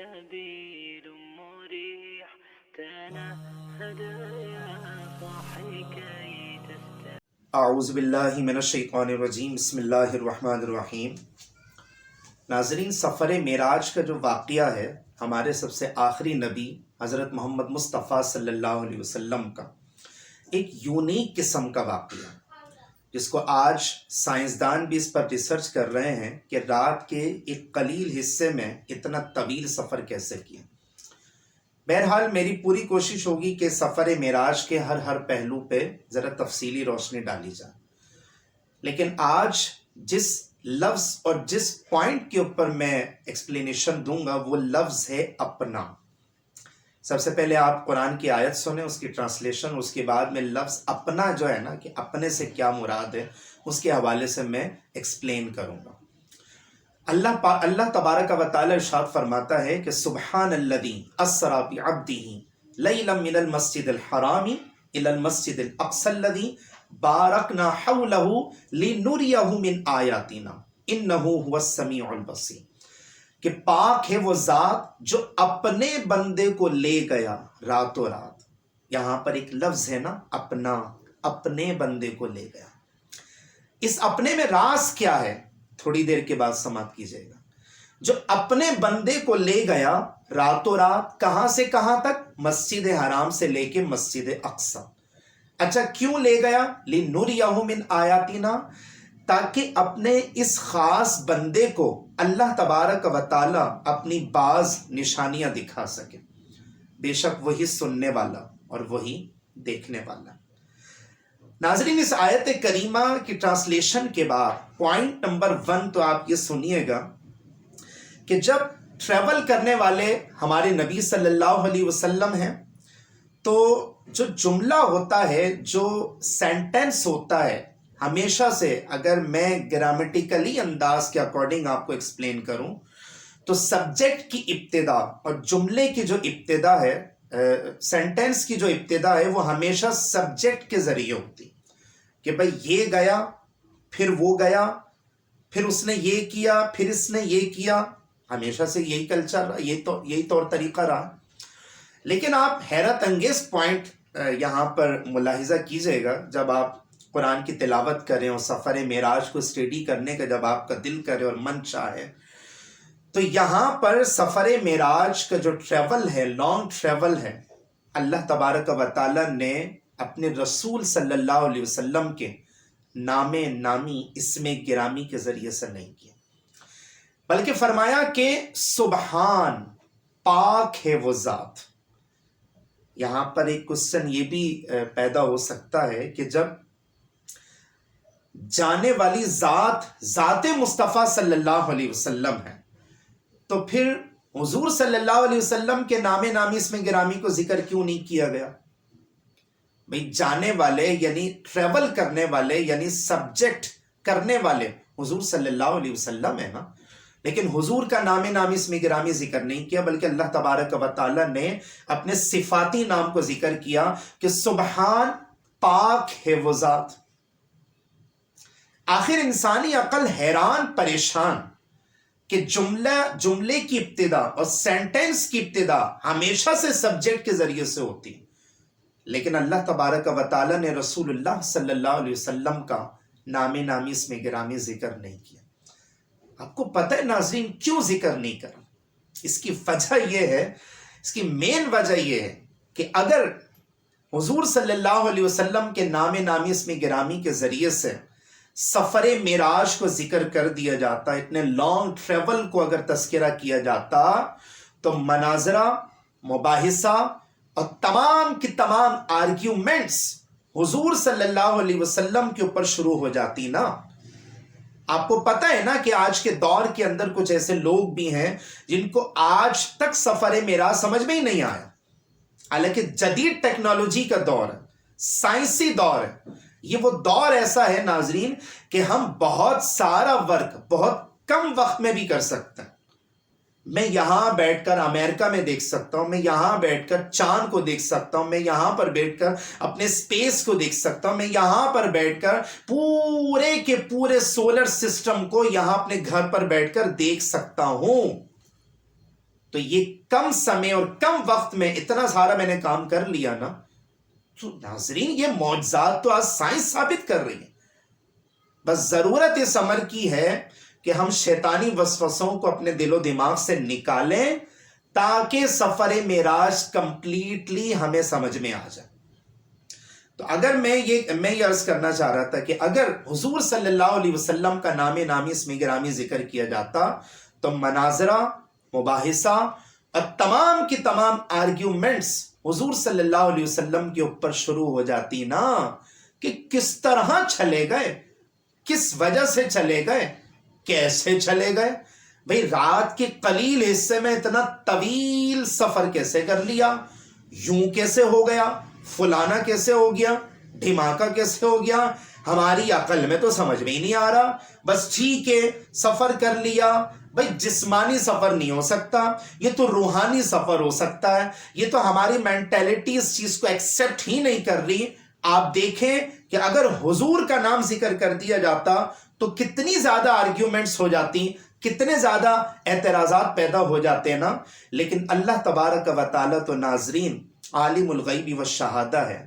سبيل مريح تنهد يا صاحي كي تستمع. اعوذ باللہ من الشیطان الرجیم، بسم اللہ الرحمن الرحیم۔ ناظرین، سفر معراج کا جو واقعہ ہے ہمارے سب سے آخری نبی حضرت محمد مصطفیٰ صلی اللہ علیہ وسلم کا ایک یونیک قسم کا واقعہ، جس کو آج سائنسدان بھی اس پر ریسرچ کر رہے ہیں کہ رات کے ایک قلیل حصے میں اتنا طویل سفر کیسے کیا۔ بہرحال میری پوری کوشش ہوگی کہ سفر معراج کے ہر پہلو پہ ذرا تفصیلی روشنی ڈالی جائے، لیکن آج جس لفظ اور جس پوائنٹ کے اوپر میں ایکسپلینیشن دوں گا وہ لفظ ہے اپنا۔ سب سے پہلے آپ قرآن کی آیت سنیں، اس کی ٹرانسلیشن، اس کے بعد میں لفظ اپنا جو ہے نا کہ اپنے سے کیا مراد ہے اس کے حوالے سے میں ایکسپلین کروں گا۔ اللہ تبارک و تعالی ارشاد فرماتا ہے کہ سبحان الذی اسری بعبدہ لیلا من المسجد الحرام الی المسجد الاقصی الذی بارکنا حولہ لنریہ من آیاتنا انہ هو السمیع البصیر، کہ پاک ہے وہ ذات جو اپنے بندے کو لے گیا راتوں رات۔ یہاں پر ایک لفظ ہے نا اپنا، اپنے بندے کو لے گیا۔ اس اپنے میں راز کیا ہے تھوڑی دیر کے بعد سماعت کیجیے گا۔ جو اپنے بندے کو لے گیا راتوں رات، کہاں سے کہاں تک؟ مسجد حرام سے لے کے مسجد اقصی۔ اچھا، کیوں لے گیا؟ لِنُرِيَهُ مِنْ آیاتنا، تاکہ اپنے اس خاص بندے کو اللہ تبارک و تعالی اپنی بعض نشانیاں دکھا سکے۔ بے شک وہی سننے والا اور وہی دیکھنے والا۔ ناظرین، اس آیت کریمہ کی ٹرانسلیشن کے بعد پوائنٹ نمبر 1 تو آپ یہ سنیے گا کہ جب ٹریول کرنے والے ہمارے نبی صلی اللہ علیہ وسلم ہیں تو جو جملہ ہوتا ہے، جو سینٹنس ہوتا ہے، ہمیشہ سے اگر میں گرامیٹیکلی انداز کے اکارڈنگ آپ کو ایکسپلین کروں تو سبجیکٹ کی ابتدا اور جملے کی جو ابتدا ہے، سینٹنس کی جو ابتدا ہے، وہ ہمیشہ سبجیکٹ کے ذریعے ہوتی کہ بھئی یہ گیا، پھر وہ گیا، پھر اس نے یہ کیا، پھر اس نے یہ کیا۔ ہمیشہ سے یہی کلچر رہا، یہی طور طریقہ رہا۔ لیکن آپ حیرت انگیز پوائنٹ یہاں پر ملاحظہ کیجئے گا، جب آپ قرآن کی تلاوت کریں اور سفر معراج کو اسٹڈی کرنے کا جب آپ کا دل کرے اور من چاہے، تو یہاں پر سفر معراج کا جو ٹریول ہے، لانگ ٹریول ہے، اللہ تبارک و تعالی نے اپنے رسول صلی اللہ علیہ وسلم کے نام نامی، اسم گرامی کے ذریعے سے نہیں کیا، بلکہ فرمایا کہ سبحان، پاک ہے وہ ذات۔ یہاں پر ایک کوسچن یہ بھی پیدا ہو سکتا ہے کہ جب جانے والی ذات مصطفیٰ صلی اللہ علیہ وسلم ہے تو پھر حضور صلی اللہ علیہ وسلم کے نام نامی اسم گرامی کو ذکر کیوں نہیں کیا گیا؟ بھئی جانے والے یعنی ٹریول کرنے والے یعنی سبجیکٹ کرنے والے حضور صلی اللہ علیہ وسلم ہے نا، لیکن حضور کا نام نامی اسم گرامی ذکر نہیں کیا، بلکہ اللہ تبارک و تعالی نے اپنے صفاتی نام کو ذکر کیا کہ سبحان، پاک ہے وہ ذات۔ آخر انسانی عقل حیران پریشان کہ جملے کی ابتدا اور سینٹنس کی ابتدا ہمیشہ سے سبجیکٹ کے ذریعے سے ہوتی، لیکن اللہ تبارک و تعالی نے رسول اللہ صلی اللہ علیہ وسلم کا نام نامی اسم گرامی ذکر نہیں کیا۔ آپ کو پتہ ہے ناظرین کیوں ذکر نہیں کرا؟ اس کی وجہ یہ ہے، اس کی مین وجہ یہ ہے کہ اگر حضور صلی اللہ علیہ وسلم کے نام نامی اسم گرامی کے ذریعے سے سفر معراج کو ذکر کر دیا جاتا، اتنے لانگ ٹریول کو اگر تذکرہ کیا جاتا، تو مناظرہ، مباحثہ اور تمام کی تمام آرگیومنٹس حضور صلی اللہ علیہ وسلم کے اوپر شروع ہو جاتی نا۔ آپ کو پتہ ہے نا کہ آج کے دور کے اندر کچھ ایسے لوگ بھی ہیں جن کو آج تک سفر معراج سمجھ میں ہی نہیں آیا، حالانکہ جدید ٹیکنالوجی کا دور ہے، سائنسی دور ہے۔ یہ وہ دور ایسا ہے ناظرین کہ ہم بہت سارا ورک بہت کم وقت میں بھی کر سکتے ہیں۔ میں یہاں بیٹھ کر امریکہ میں دیکھ سکتا ہوں، میں یہاں بیٹھ کر چاند کو دیکھ سکتا ہوں، میں یہاں پر بیٹھ کر اپنے سپیس کو دیکھ سکتا ہوں، میں یہاں پر بیٹھ کر پورے کے پورے سولر سسٹم کو یہاں اپنے گھر پر بیٹھ کر دیکھ سکتا ہوں۔ تو یہ کم سمے اور کم وقت میں اتنا سارا میں نے کام کر لیا نا. تو ناظرین یہ معجزات تو آج سائنس ثابت کر رہی ہے. بس ضرورت اس امر کی ہے کہ ہم شیطانی وسوسوں کو اپنے دل و دماغ سے نکالیں تاکہ سفر معراج کمپلیٹلی ہمیں سمجھ میں آ جائے. تو اگر میں یہ عرض کرنا چاہ رہا تھا کہ اگر حضور صلی اللہ علیہ وسلم کا نام نامی اسم گرامی ذکر کیا جاتا تو مناظرہ، مباحثہ اور تمام کی تمام آرگیومنٹس حضور صلی اللہ علیہ وسلم کے اوپر شروع ہو جاتی نا کہ کس طرح چلے گئے، کس وجہ سے چلے گئے، کیسے چلے گئے. بھئی رات کے قلیل حصے میں اتنا طویل سفر کیسے کر لیا، یوں کیسے ہو گیا، فلانا کیسے ہو گیا، دھماکہ کیسے ہو گیا، ہماری عقل میں تو سمجھ میں ہی نہیں آ رہا. بس ٹھیک ہے سفر کر لیا. بھئی جسمانی سفر نہیں ہو سکتا، یہ تو روحانی سفر ہو سکتا ہے. یہ تو ہماری مینٹیلٹی اس چیز کو ایکسیپٹ ہی نہیں کر رہی. آپ دیکھیں کہ اگر حضور کا نام ذکر کر دیا جاتا تو کتنی زیادہ آرگیومنٹس ہو جاتی، کتنے زیادہ اعتراضات پیدا ہو جاتے نا. لیکن اللہ تبارک و تعالیٰ تو ناظرین عالم الغیب والشہادہ ہے.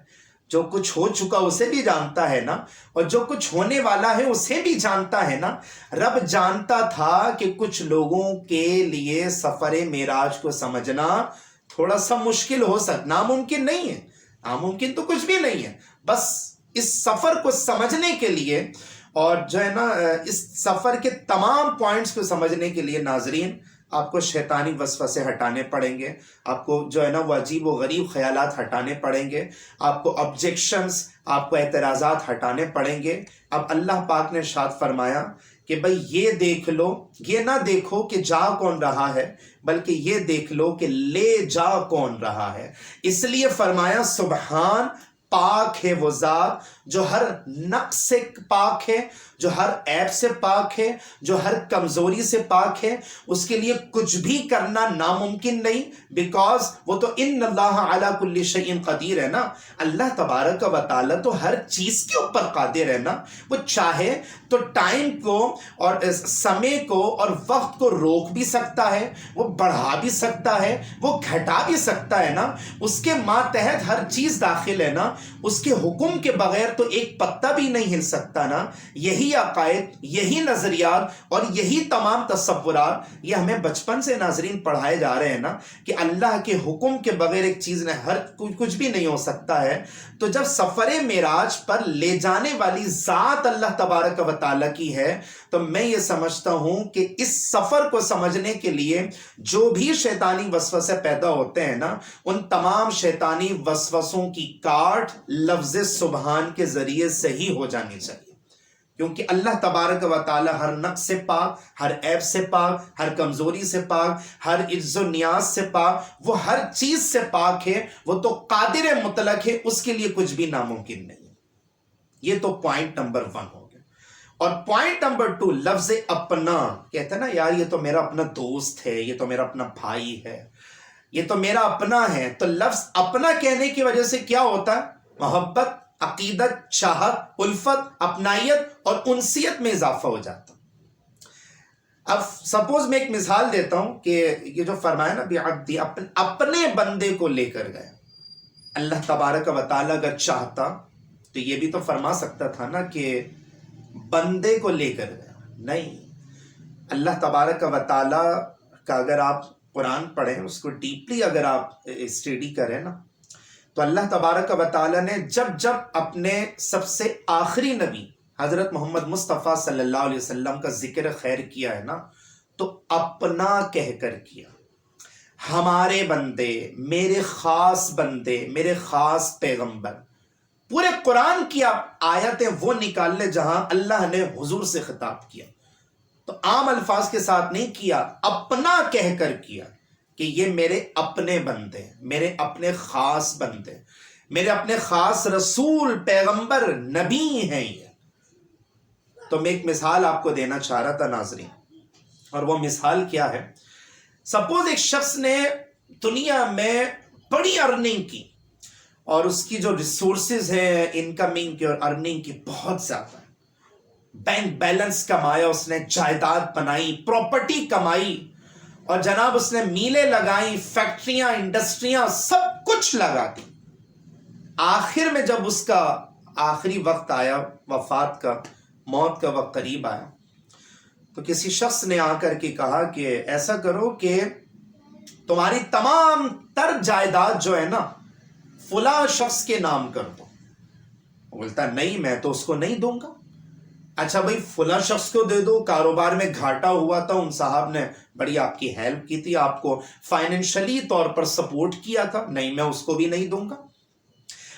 جو کچھ ہو چکا اسے بھی جانتا ہے نا، اور جو کچھ ہونے والا ہے اسے بھی جانتا ہے نا. رب جانتا تھا کہ کچھ لوگوں کے لیے سفر معراج کو سمجھنا تھوڑا سا مشکل ہو سکتا، ناممکن نہیں ہے، ناممکن تو کچھ بھی نہیں ہے. بس اس سفر کو سمجھنے کے لیے اور جو ہے نا اس سفر کے تمام پوائنٹس کو سمجھنے کے لیے ناظرین آپ کو شیطانی وسوسے ہٹانے پڑیں گے، آپ کو جو ہے نا وہ عجیب و غریب خیالات ہٹانے پڑیں گے، آپ کو آبجیکشنز، آپ کو اعتراضات ہٹانے پڑیں گے. اب اللہ پاک نے ارشاد فرمایا کہ بھئی یہ دیکھ لو، یہ نہ دیکھو کہ جا کون رہا ہے بلکہ یہ دیکھ لو کہ لے جا کون رہا ہے. اس لیے فرمایا سبحان، پاک ہے وہ ذات جو ہر نقص سے پاک ہے، جو ہر عیب سے پاک ہے، جو ہر کمزوری سے پاک ہے. اس کے لیے کچھ بھی کرنا ناممکن نہیں، بیکاز وہ تو ان اللہ علی کل شیء قدیر ہے نا. اللہ تبارک و تعالیٰ تو ہر چیز کے اوپر قادر ہے نا. وہ چاہے تو ٹائم کو اور سمے کو اور وقت کو روک بھی سکتا ہے، وہ بڑھا بھی سکتا ہے، وہ گھٹا بھی سکتا ہے نا. اس کے ماتحت ہر چیز داخل ہے نا. اس کے حکم کے بغیر تو ایک پتا بھی نہیں ہل سکتا نا. یہی عقائد، یہی نظریات اور یہی تمام تصورات یہ ہمیں بچپن سے ناظرین پڑھائے جا رہے ہیں نا کہ اللہ کے حکم کے بغیر ایک چیز نے کچھ بھی نہیں ہو سکتا ہے. تو جب سفر معراج پر لے جانے والی ذات اللہ تبارک و تعالیٰ کی ہے تو میں یہ سمجھتا ہوں کہ اس سفر کو سمجھنے کے لیے جو بھی شیطانی وسوسے پیدا ہوتے ہیں نا، ان تمام شیطانی وسوسوں کی کاٹ لفظ سبحان کے ذریعے سے ہی ہو جانی چاہیے. کیونکہ اللہ تبارک و تعالی ہر نقص سے پاک، ہر عیب سے پاک، ہر کمزوری سے پاک، ہر عجز و نیاز سے پاک، وہ ہر چیز سے پاک ہے. وہ تو قادر مطلق ہے، اس کے لیے کچھ بھی ناممکن نہیں. یہ تو پوائنٹ نمبر 1 ہو گیا. اور پوائنٹ نمبر 2 لفظ اپنا. کہتے ہیں نا یار یہ تو میرا اپنا دوست ہے، یہ تو میرا اپنا بھائی ہے، یہ تو میرا اپنا ہے. تو لفظ اپنا کہنے کی وجہ سے کیا ہوتا ہے؟ محبت، عقیدت، چاہت، الفت، اپنائیت اور انسیت میں اضافہ ہو جاتا. اب سپوز میں ایک مثال دیتا ہوں کہ یہ جو فرمایا نا بعبدی، اپنے بندے کو لے کر گئے. اللہ تبارک و تعالیٰ اگر چاہتا تو یہ بھی تو فرما سکتا تھا نا کہ بندے کو لے کر گیا. نہیں، اللہ تبارک و تعالیٰ کا اگر آپ قرآن پڑھیں، اس کو ڈیپلی اگر آپ اسٹڈی کریں نا، تو اللہ تبارک و تعالیٰ نے جب اپنے سب سے آخری نبی حضرت محمد مصطفیٰ صلی اللہ علیہ وسلم کا ذکر خیر کیا ہے نا، تو اپنا کہہ کر کیا. ہمارے بندے، میرے خاص بندے، میرے خاص پیغمبر. پورے قرآن کی آپ آیتیں وہ نکال لیں جہاں اللہ نے حضور سے خطاب کیا تو عام الفاظ کے ساتھ نہیں کیا، اپنا کہہ کر کیا کہ یہ میرے اپنے بندے، میرے اپنے خاص بندے، میرے اپنے خاص رسول، پیغمبر، نبی ہیں یہ. تو میں ایک مثال آپ کو دینا چاہ رہا تھا ناظرین، اور وہ مثال کیا ہے؟ سپوز ایک شخص نے دنیا میں بڑی ارننگ کی اور اس کی جو ریسورسز ہیں انکمنگ کی اور ارننگ کی بہت زیادہ ہے. بینک بیلنس کمایا اس نے، جائیداد بنائی، پراپرٹی کمائی، اور جناب اس نے میلیں لگائیں، فیکٹریاں، انڈسٹریاں، سب کچھ لگا دی. آخر میں جب اس کا آخری وقت آیا، وفات کا، موت کا وقت قریب آیا، تو کسی شخص نے آ کر کے کہا کہ ایسا کرو کہ تمہاری تمام تر جائیداد جو ہے نا فلاں شخص کے نام کر دو. بولتا نہیں میں تو اس کو نہیں دوں گا. اچھا بھائی فلاں شخص کو دے دو، کاروبار میں گھاٹا ہوا تھا، ان صاحب نے بڑی آپ کی ہیلپ کی تھی، آپ کو فائنینشلی طور پر سپورٹ کیا تھا، نہیں میں اس کو بھی نہیں دوں گا.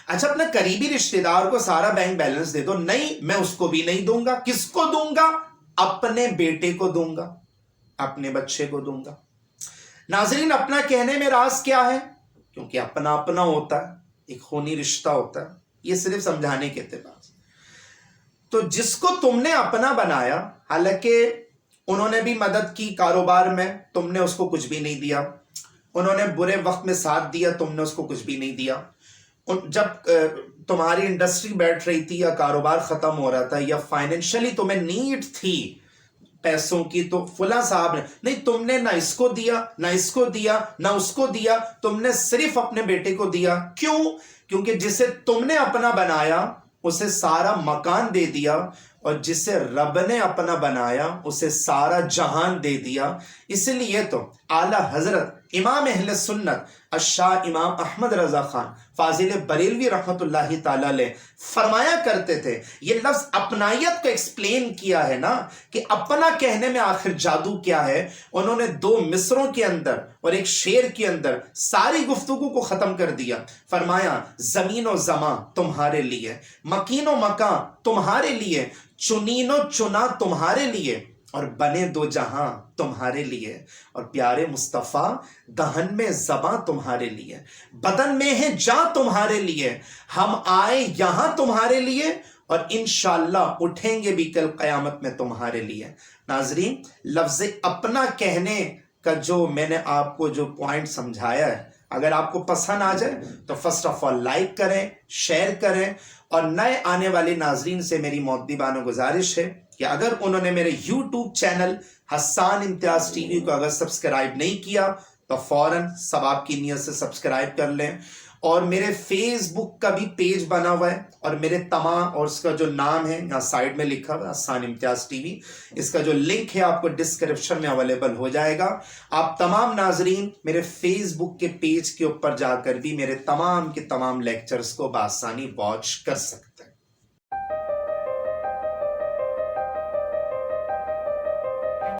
اچھا اپنا قریبی رشتہ دار کو سارا بینک بیلنس دے دو، نہیں میں اس کو بھی نہیں دوں گا. کس کو دوں گا؟ اپنے بیٹے کو دوں گا، اپنے بچے کو دوں گا. ناظرین اپنا کہنے میں راز کیا ہے؟ کیونکہ اپنا اپنا ہوتا ہے، ایک خونی رشتہ ہوتا ہے. یہ صرف سمجھانے کے اعتبار سے. تو جس کو تم نے اپنا بنایا، حالانکہ انہوں نے بھی مدد کی کاروبار میں، تم نے اس کو کچھ بھی نہیں دیا. انہوں نے برے وقت میں ساتھ دیا، تم نے اس کو کچھ بھی نہیں دیا. جب تمہاری انڈسٹری بیٹھ رہی تھی یا کاروبار ختم ہو رہا تھا یا فائنینشلی تمہیں نیڈ تھی پیسوں کی، تو فلاں صاحب نے نہیں، تم نے نہ اس کو دیا، نہ اس کو دیا، نہ اس کو دیا، تم نے صرف اپنے بیٹے کو دیا. کیوں؟ کیونکہ جسے تم نے اپنا بنایا اسے سارا مکان دے دیا، اور جسے رب نے اپنا بنایا اسے سارا جہان دے دیا. اس لیے تو اعلیٰ حضرت امام اہل سنت الشاہ امام احمد رضا خان فاضل بریلوی رحمۃ اللہ تعالی علیہ فرمایا کرتے تھے، یہ لفظ اپنائیت کو ایکسپلین کیا ہے نا کہ اپنا کہنے میں آخر جادو کیا ہے. انہوں نے 2 مصروں کے اندر اور ایک شعر کے اندر ساری گفتگو کو ختم کر دیا. فرمایا زمین و زمان تمہارے لیے، مکین و مکان تمہارے لیے، چنین و چنا تمہارے لیے، اور بنے 2 جہاں تمہارے لیے، اور پیارے مصطفیٰ دہن میں زباں تمہارے لیے، بدن میں ہے جاں تمہارے لیے، ہم آئے یہاں تمہارے لیے، اور انشاءاللہ اٹھیں گے بھی کل قیامت میں تمہارے لیے. ناظرین لفظ اپنا کہنے کا جو میں نے آپ کو جو پوائنٹ سمجھایا ہے، اگر آپ کو پسند آ جائے تو فرسٹ آف آل لائک کریں، شیئر کریں. اور نئے آنے والے ناظرین سے میری مؤدبانہ گزارش ہے کہ اگر انہوں نے میرے یوٹیوب چینل حسان امتیاز ٹی وی کو اگر سبسکرائب نہیں کیا تو فوراً ثواب کی نیت سے سبسکرائب کر لیں. اور میرے فیس بک کا بھی پیج بنا ہوا ہے، اور میرے تمام، اور اس کا جو نام ہے یہاں سائڈ میں لکھا ہوا ہے حسان امتیاز ٹی وی، اس کا جو لنک ہے آپ کو ڈسکرپشن میں اویلیبل ہو جائے گا. آپ تمام ناظرین میرے فیس بک کے پیج کے اوپر جا کر بھی میرے تمام کے تمام لیکچرز کو بآسانی واچ کر سکتے.